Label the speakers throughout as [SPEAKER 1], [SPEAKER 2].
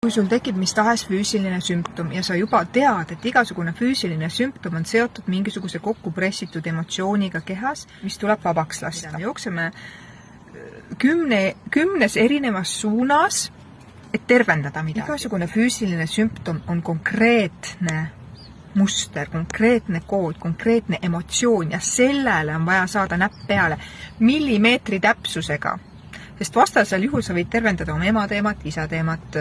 [SPEAKER 1] Kui sul tekib mis tahes füüsiline sümptom ja sa juba tead, et igasugune füüsiline sümptom on seotud mingisuguse kokkupressitud emotsiooniga kehas, mis tuleb vabaks lasta. Me jookseme kümnes erinevas suunas, et tervendada midagi. Igasugune füüsiline sümptom on konkreetne muster, konkreetne kood, konkreetne emotsioon ja sellele on vaja saada näpp peale millimeetri täpsusega. Sest vastasel juhul sa võid tervendada oma ema teemat, isa teemat,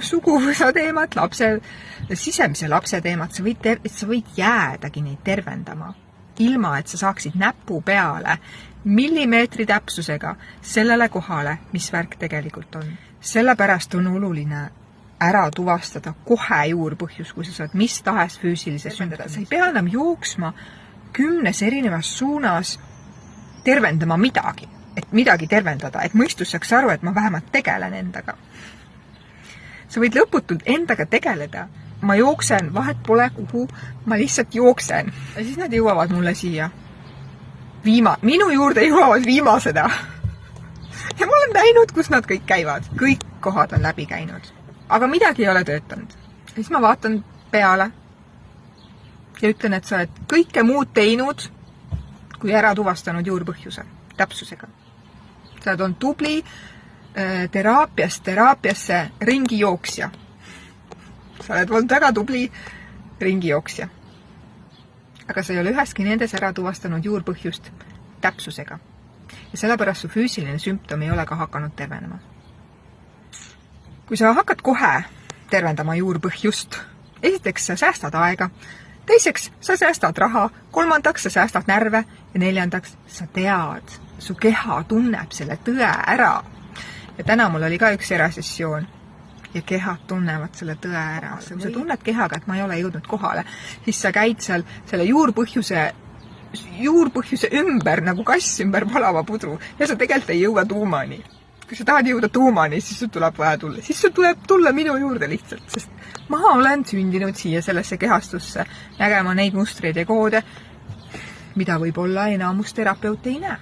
[SPEAKER 1] suguvõsa teemat, sisemise lapse teemat, sa võid jäädagi neid tervendama, ilma et sa saaksid näpu peale millimeetri täpsusega sellele kohale, mis värk tegelikult on. Sellepärast on oluline ära tuvastada kohe juurpõhjus, kui sa saad mis tahes füüsilise sümptomid. Sa ei pea enam jooksma 10 erinevas suunas tervendama midagi. Et midagi tervendada, et mõistus saaks aru, et ma vähemalt tegelen endaga. Sa võid lõputult endaga tegeleda. Ma jooksen, vahet pole kuhu, ma lihtsalt jooksen. Ja siis nad jõuavad mulle siia. Minu juurde jõuavad viimaseda. Ja ma olen näinud, kus nad kõik käivad. Kõik kohad on läbi käinud. Aga midagi ei ole töötanud. Ja siis ma vaatan peale ja ütlen, et sa oled kõike muud teinud, kui ära tuvastanud juurpõhjuse täpsusega. Sa on tubli teraapiasse ringi jooksja. Sa oled olnud väga tubli ringi jooksja. Aga sa ei ole üheski nendes ära tuvastanud juurpõhjust täpsusega. Ja sellepärast su füüsiline sümptom ei ole ka hakanud tervenema. Kui sa hakkad kohe tervendama juurpõhjust, esiteks sa säästad aega, teiseks sa säästad raha, kolmandaks sa säästad närve ja neljandaks sa tead, su keha tunneb selle tõe ära. Ja täna mul oli ka üks erasessioon ja kehad tunnevad selle tõe ära. Kui sa tunned kehaga, et ma ei ole jõudnud kohale, siis sa käid seal selle juurpõhjuse ümber nagu kass ümber palava pudru ja sa tegelikult ei jõua tuumani. Kui sa tahad jõuda tuumani, siis sul tuleb vaja tulla. Siis sul tuleb tulla minu juurde lihtsalt, sest ma olen sündinud siia sellesse kehastusse nägema neid mustreid ja koode, mida võib-olla enamus terapeut ei näe.